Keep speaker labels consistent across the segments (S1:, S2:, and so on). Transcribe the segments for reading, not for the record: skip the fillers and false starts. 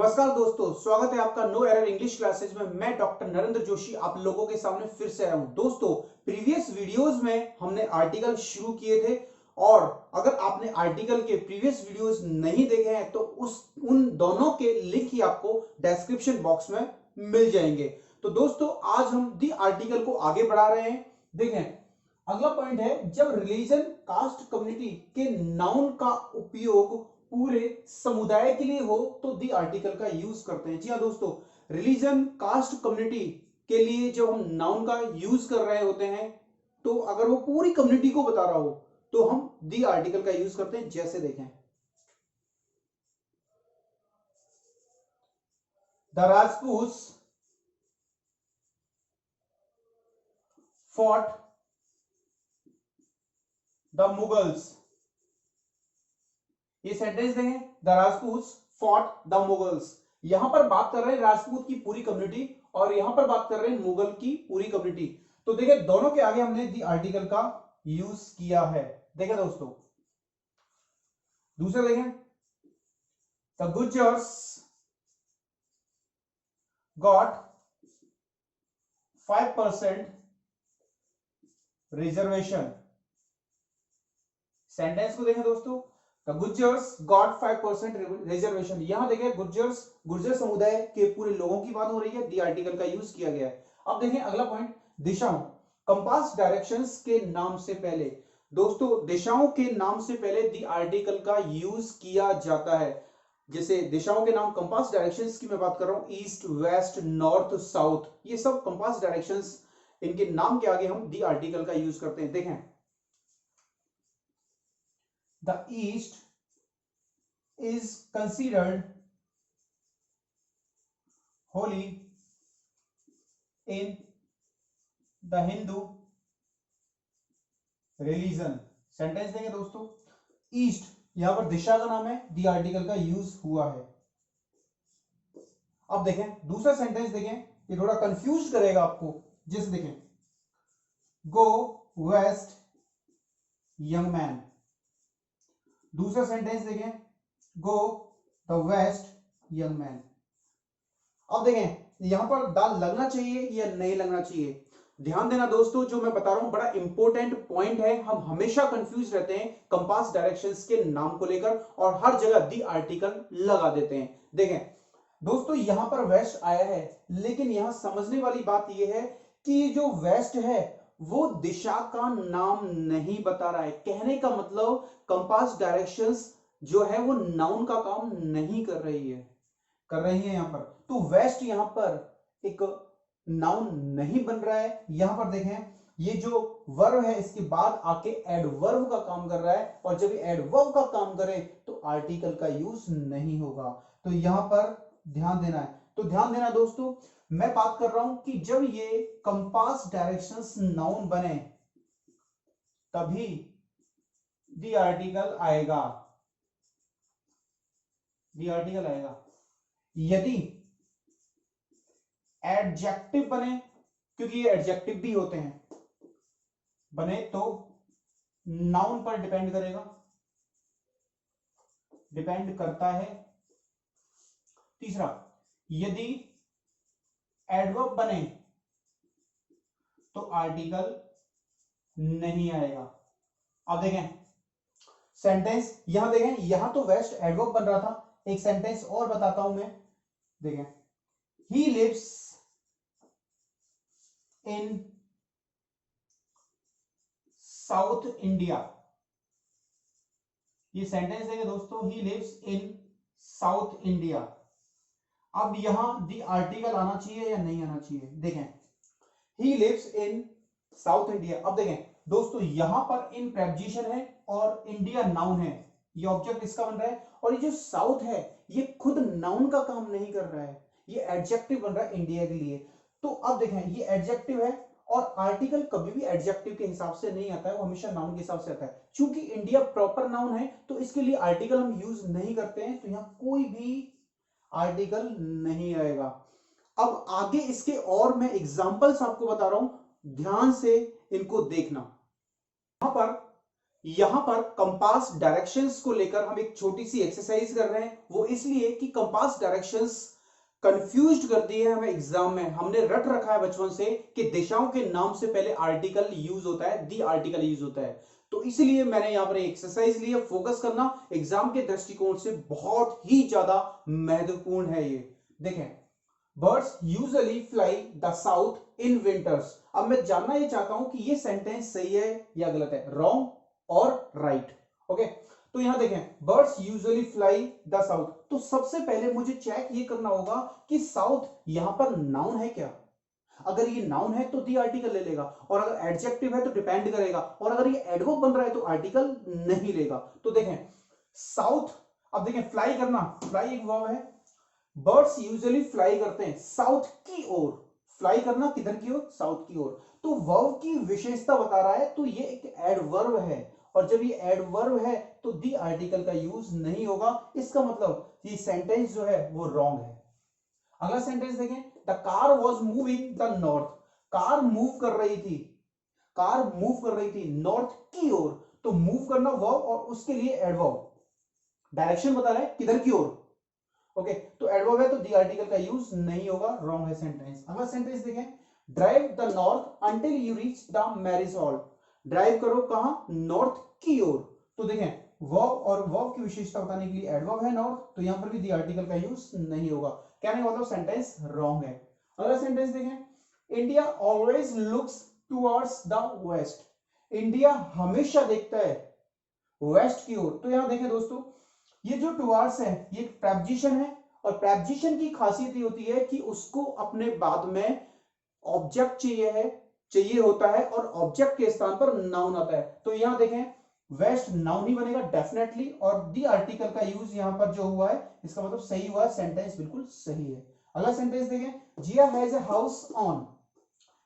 S1: नमस्कार दोस्तों, स्वागत है आपका नो एरर इंग्लिश क्लासेज में। मैं डॉक्टर नरेंद्र जोशी आप लोगों के सामने फिर से आया हूं। दोस्तों, प्रीवियस वीडियोस में हमने आर्टिकल शुरू किए थे और अगर आपने आर्टिकल के प्रीवियस वीडियोस नहीं देखे हैं तो उन दोनों के लिंक ही आपको डिस्क्रिप्शन बॉक्स में मिल जाएंगे। तो दोस्तों, आज हम दी आर्टिकल को आगे बढ़ा रहे हैं। देखें, अगला पॉइंट है, जब रिलीजन कास्ट कम्युनिटी के नाउन का उपयोग पूरे समुदाय के लिए हो तो दी आर्टिकल का यूज करते हैं। जी हाँ दोस्तों, रिलीजन कास्ट कम्युनिटी के लिए जब हम नाउन का यूज कर रहे होते हैं तो अगर वो पूरी कम्युनिटी को बता रहा हो तो हम दी आर्टिकल का यूज करते हैं। जैसे देखें, the Rajput fought the Mughals. ये सेंटेंस देखें, the Rajput fought the Mughals. यहां पर बात कर रहे हैं राजपूत की पूरी कम्युनिटी और यहां पर बात कर रहे हैं मुगल की पूरी कम्युनिटी। तो देखिए, दोनों के आगे हमने दी आर्टिकल का यूज किया है। देखें दोस्तों, दूसरा देखें, द गुर्जर्स गॉट 5% रिजर्वेशन। सेंटेंस को देखें दोस्तों, द गुर्जर्स गॉट 5% रिजर्वेशन। यहां देखें, गुर्जर समुदाय के पूरे लोगों की बात हो रही है, दी आर्टिकल का यूज किया गया है। अब देखें अगला पॉइंट, दिशाओं, कंपास डायरेक्शंस के नाम से पहले। दोस्तों, दिशाओं के नाम से पहले दी आर्टिकल का यूज किया जाता है। जैसे दिशाओं के नाम, कंपास डायरेक्शंस की मैं बात कर रहा हूं, ईस्ट, वेस्ट, नॉर्थ, साउथ, ये सब कंपास डायरेक्शंस, इनके नाम के आगे हम दी आर्टिकल का यूज करते हैं। देखें, the east is considered holy in the Hindu religion। Sentence देंगे दोस्तों, ईस्ट यहां पर दिशा का नाम है, दी आर्टिकल का यूज हुआ है। अब देखें दूसरा सेंटेंस, देखें ये थोड़ा कंफ्यूज करेगा आपको। जैसे देखें, गो वेस्ट यंग मैन। दूसरा सेंटेंस देखें, go the west young man. अब देखें, यहां पर दाल लगना चाहिए या नहीं लगना चाहिए। ध्यान देना दोस्तों, जो मैं बता रहा हूं बड़ा इंपॉर्टेंट पॉइंट है। हम हमेशा कंफ्यूज रहते हैं कंपास डायरेक्शंस के नाम को लेकर और हर जगह दी आर्टिकल लगा देते हैं। देखें दोस्तों, यहां पर वेस्ट आया है, लेकिन यहां समझने वाली बात यह है कि जो वेस्ट है वो दिशा का नाम नहीं बता रहा है। कहने का मतलब, कंपास डायरेक्शंस जो है वो नाउन का काम नहीं कर रही है यहां पर। तो वेस्ट यहां पर एक नाउन नहीं बन रहा है। यहां पर देखें, ये जो वर्ब है इसके बाद आके एडवर्ब का काम कर रहा है, और जब ये एडवर्ब का काम करे तो आर्टिकल का यूज नहीं होगा। तो यहां पर ध्यान देना है। तो ध्यान देना दोस्तों, मैं बात कर रहा हूं कि जब ये कंपास डायरेक्शंस नाउन बने तभी दी आर्टिकल आएगा। यदि एडजेक्टिव बने, क्योंकि ये एडजेक्टिव भी होते हैं, बने तो नाउन पर डिपेंड करता है। तीसरा, यदि एडवर्ब बने तो आर्टिकल नहीं आएगा। अब देखें सेंटेंस, यहां देखें, यहां तो वेस्ट एडवर्ब बन रहा था। एक सेंटेंस और बताता हूं मैं। देखें, he lives in South India. ये सेंटेंस देंगे दोस्तों, he lives in South India. अब यहां दी आर्टिकल आना चाहिए या नहीं आना चाहिए। देखें, he lives in South India. अब देखें दोस्तों, यहां पर इन प्रेपोजिशन है और इंडिया नाउन है, ये ऑब्जेक्ट इसका बन रहा है, और ये जो साउथ है ये खुद नाउन का काम नहीं कर रहा है, ये एडजेक्टिव बन रहा है इंडिया के लिए। तो अब देखें, ये एडजेक्टिव है और आर्टिकल कभी भी एडजेक्टिव के हिसाब से नहीं आता है, वो हमेशा नाउन के हिसाब से आता है। क्योंकि इंडिया प्रॉपर नाउन है तो इसके लिए आर्टिकल हम यूज नहीं करते हैं, तो यहां कोई भी आर्टिकल नहीं आएगा। अब आगे इसके और मैं एग्जांपल्स आपको बता रहा हूं, ध्यान से इनको देखना। यहां पर यहां पर कंपास डायरेक्शंस को लेकर हम एक छोटी सी एक्सरसाइज कर रहे हैं, वो इसलिए कि कंपास डायरेक्शंस कंफ्यूज्ड कर दिए हमें एग्जाम में। हमने रट रखा है बचपन से कि दिशाओं के नाम से पहले आर्टिकल यूज होता है, दी आर्टिकल यूज होता है। तो इसलिए मैंने यहां पर एक्सरसाइज ली है। फोकस करना एग्जाम के दृष्टिकोण से बहुत ही ज्यादा महत्वपूर्ण है। ये देखें, birds usually fly the south in winters. अब मैं जानना ये चाहता हूं कि ये सेंटेंस सही है या गलत है, रॉन्ग और राइट। ओके, तो यहां देखें, birds usually fly the south. तो सबसे पहले मुझे चेक ये करना होगा कि साउथ यहां पर नाउन है क्या। अगर ये नाउन है तो दी आर्टिकल ले लेगा, और अगर एडजेक्टिव है तो डिपेंड करेगा, और अगर ये एडवर्ब बन रहा है तो आर्टिकल नहीं लेगा। तो देखें साउथ, अब देखें फ्लाई करना, फ्लाई एक वर्ब है। बर्ड्स यूजुअली फ्लाई करते हैं साउथ की ओर। फ्लाई करना किधर की ओर, साउथ की ओर। तो वर्ब की विशेषता बता रहा है, तो ये एक एडवर्ब है, और जब ये एडवर्ब है तो दी आर्टिकल का यूज नहीं होगा। इसका मतलब ये सेंटेंस जो है वो रॉन्ग है। अगला सेंटेंस देखें, the car was moving the north. Car move कर रही थी, कार मूव कर रही थी नॉर्थ की ओर। तो मूव करना वर्ब और उसके लिए एडवर्ब, डायरेक्शन बता रहा है किधर की ओर। ओके, तो एडवर्ब है तो दी आर्टिकल का यूज नहीं होगा, रॉन्ग है सेंटेंस। अगला सेंटेंस देखें, drive the north until you reach the marriage hall. Drive करो कहां, नॉर्थ की ओर। तो देखें वर्ब और वर्ब की विशेषता बताने के लिए एडवर्ब है नॉर्थ, तो यहां पर भी दी आर्टिकल का यूज नहीं होगा। कहने का मतलब सेंटेंस रॉन्ग है। अगला सेंटेंस देखें, India always looks towards the west. India हमेशा देखता है वेस्ट की ओर। तो यहां देखें दोस्तों, ये जो टुवर्ड्स है ये एक प्रेपोजिशन है, और प्रेपोजिशन की खासियत ये होती है कि उसको अपने बाद में ऑब्जेक्ट चाहिए होता है, और ऑब्जेक्ट के स्थान पर नाउन आता है। तो यहां देखें वेस्ट नाउन ही बनेगा डेफिनेटली, और दी आर्टिकल का यूज यहां पर जो हुआ है इसका मतलब सही हुआ है, सेंटेंस बिल्कुल सही है। अगला सेंटेंस देखें, जिया हैज ए हाउस ऑन।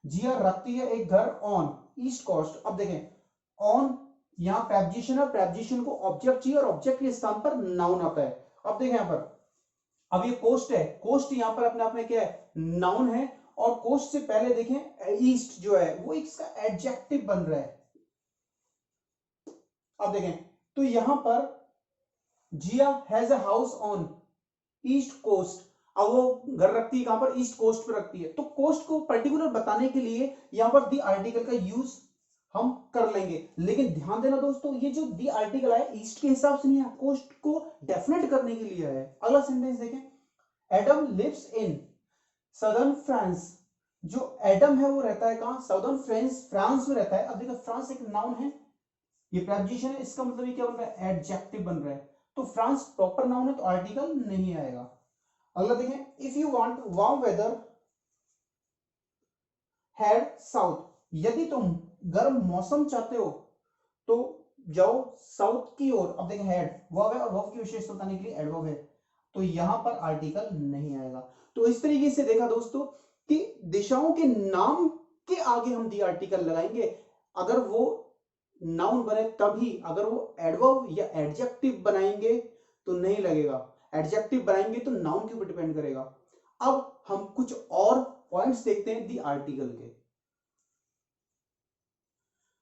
S1: जिया रखती है एक घर ऑन ईस्ट कोस्ट। अब देखें ऑन यहां प्रेपोजिशन है, प्रेपोजिशन को ऑब्जेक्ट चाहिए, और ऑब्जेक्ट के स्थान पर नाउन आता है। अब देखें यहां पर, अब ये कोस्ट है, कोस्ट यहां पर अपने आप में क्या है, नाउन है, और कोस्ट से पहले देखें ईस्ट जो है वो इसका एडजेक्टिव बन रहा है। अब देखें, तो यहां पर Jiya has a house on east coast. अब वो घर रखती है कहां पर, ईस्ट कोस्ट पर रखती है। तो कोस्ट को पर्टिकुलर बताने के लिए यहां पर दी आर्टिकल का यूज हम कर लेंगे। लेकिन ध्यान देना दोस्तों, ये जो दी आर्टिकल है ईस्ट के हिसाब से नहीं है, कोस्ट को डेफिनेट करने के लिए है। अगला सेंटेंस देखें, Adam lives in southern France. जो एडम है वो रहता है कहां, साउदर्न फ्रांस, फ्रांस में रहता है। अब देखो फ्रांस एक नाउन है, ये प्रेपोजिशन है, इसका मतलब ये क्या बन रहा है, एडजेक्टिव बन रहा है। तो फ्रांस प्रॉपर नाउन है तो आर्टिकल नहीं आएगा। अगला देखें, if you want warm weather head south. यदि तुम गर्म मौसम चाहते हो तो जाओ साउथ की ओर। अब देखें हेड वर्ब है, और वर्ब की विशेषता बताने के लिए एडवर्ब है, तो यहां पर आर्टिकल नहीं आएगा। तो इस तरीके से देखा दोस्तों कि दिशाओं के नाम के आगे हम दी आर्टिकल लगाएंगे अगर वो नाउन बने तभी, अगर वो एडवर्ब या एडजेक्टिव बनाएंगे तो नहीं लगेगा, एडजेक्टिव बनाएंगे तो नाउन के ऊपर डिपेंड करेगा। अब हम कुछ और पॉइंट्स देखते हैं दी आर्टिकल के।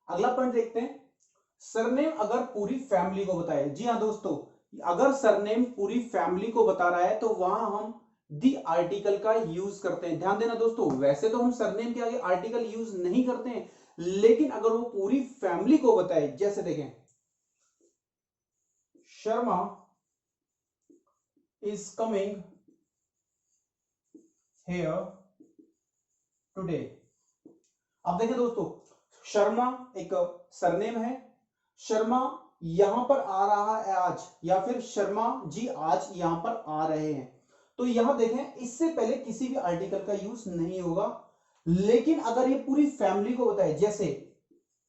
S1: अगला पॉइंट देखते हैं, सरनेम अगर पूरी फैमिली को बताए। जी हाँ दोस्तों, अगर सरनेम पूरी फैमिली को बता रहा है तो वहां हम दी आर्टिकल का यूज करते हैं। ध्यान देना दोस्तों, वैसे तो हम सरनेम के आगे आर्टिकल यूज नहीं करते हैं, लेकिन अगर वो पूरी फैमिली को बताए, जैसे देखें Sharma is coming here today. अब देखिए दोस्तों, शर्मा एक सरनेम है, शर्मा यहां पर आ रहा है आज, या फिर शर्मा जी आज यहां पर आ रहे हैं। तो यहां देखें इससे पहले किसी भी आर्टिकल का यूज नहीं होगा। लेकिन अगर ये पूरी फैमिली को बताए, जैसे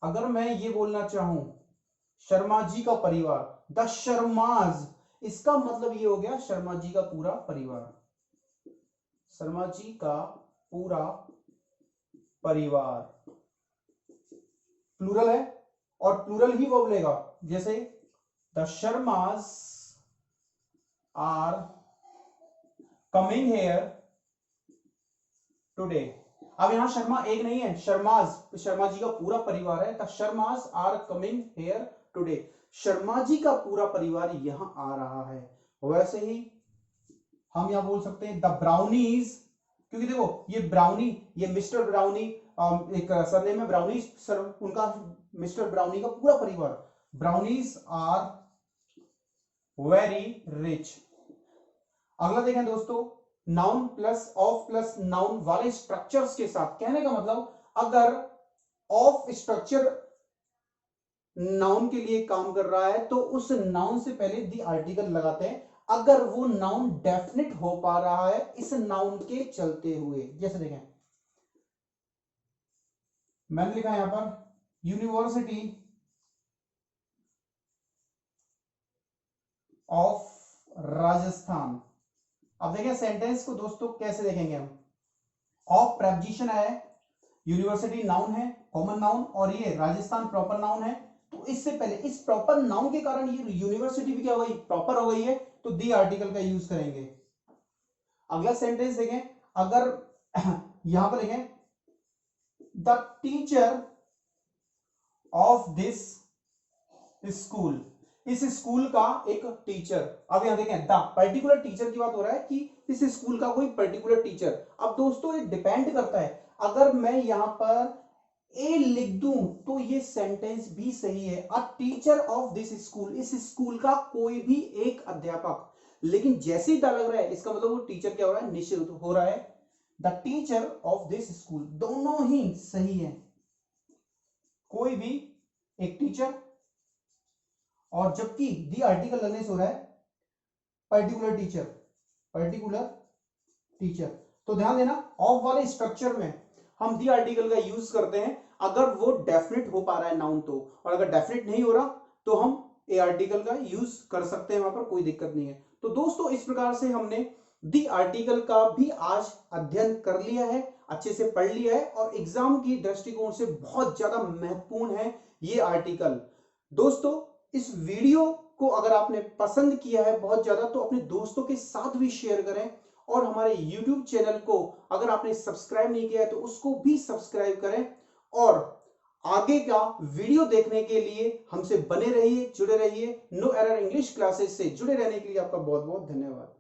S1: अगर मैं ये बोलना चाहूं शर्मा जी का परिवार, द शर्माज, इसका मतलब ये हो गया शर्मा जी का पूरा परिवार, शर्मा जी का पूरा परिवार प्लूरल है, और प्लूरल ही वर्ब लेगा। जैसे the Sharmas are coming here today. अब यहां शर्मा एक नहीं है, शर्माज, शर्मा जी का पूरा परिवार है। The Sharmas are coming here today. Sharma ji का पूरा परिवार यहां आ रहा है। वैसे ही हम यहां बोल सकते हैं द ब्राउनीज, क्योंकि देखो ये ब्राउनी, ये मिस्टर ब्राउनी, एक सरनेम है ब्राउनी सर, उनका मिस्टर ब्राउनी का पूरा परिवार, ब्राउनीज आर वेरी रिच। अगला देखें दोस्तों, noun plus of plus noun वाले स्ट्रक्चर्स के साथ, कहने का मतलब अगर ऑफ स्ट्रक्चर नाउन के लिए काम कर रहा है तो उस नाउन से पहले दी आर्टिकल लगाते हैं, अगर वो नाउन डेफिनेट हो पा रहा है इस नाउन के चलते हुए। जैसे देखें मैंने लिखा है यहां पर यूनिवर्सिटी ऑफ राजस्थान। अब देखें सेंटेंस को दोस्तों कैसे देखेंगे हम, ऑफ प्रेपोजिशन है, यूनिवर्सिटी नाउन है, कॉमन नाउन, और ये राजस्थान प्रॉपर नाउन है, तो इससे पहले इस प्रॉपर नाउन के कारण ये यूनिवर्सिटी भी क्या हो गई, प्रॉपर हो गई है, तो दी आर्टिकल का यूज करेंगे। अगला सेंटेंस देखें, अगर यहां पर देखें the teacher of this school, इस स्कूल का एक टीचर, अब यहां देखें द पर्टिकुलर टीचर की बात हो रहा है कि इस स्कूल का कोई पर्टिकुलर टीचर। अब दोस्तों ये डिपेंड करता है, अगर मैं यहां पर ए लिख दूं तो ये सेंटेंस भी सही है, a teacher of this school, इस स्कूल का कोई भी एक अध्यापक, लेकिन जैसे ही द लग रहा है इसका मतलब वो टीचर क्या हो रहा है, निश्चित हो रहा है, the teacher of this school, दोनों ही सही है, कोई भी एक टीचर, और जबकि दी आर्टिकल लगने से हो रहा है पर्टिकुलर टीचर, पर्टिकुलर टीचर। तो ध्यान देना ऑफ वाले स्ट्रक्चर में हम दी आर्टिकल का यूज करते हैं अगर वो डेफिनेट हो पा रहा है नाउन तो, और अगर डेफिनेट नहीं हो रहा तो हम ए आर्टिकल का यूज कर सकते हैं, वहां पर कोई दिक्कत नहीं है। तो दोस्तों इस प्रकार से हमने दी आर्टिकल का भी आज अध्ययन कर लिया है, अच्छे से पढ़ लिया है, और एग्जाम की दृष्टिकोण से बहुत ज्यादा महत्वपूर्ण है ये आर्टिकल। दोस्तों इस वीडियो को अगर आपने पसंद किया है बहुत ज्यादा तो अपने दोस्तों के साथ भी शेयर करें, और हमारे YouTube चैनल को अगर आपने सब्सक्राइब नहीं किया है तो उसको भी सब्सक्राइब करें, और आगे का वीडियो देखने के लिए हमसे बने रहिए, जुड़े रहिए। नो एरर इंग्लिश क्लासेस से जुड़े रहने के लिए आपका बहुत बहुत धन्यवाद।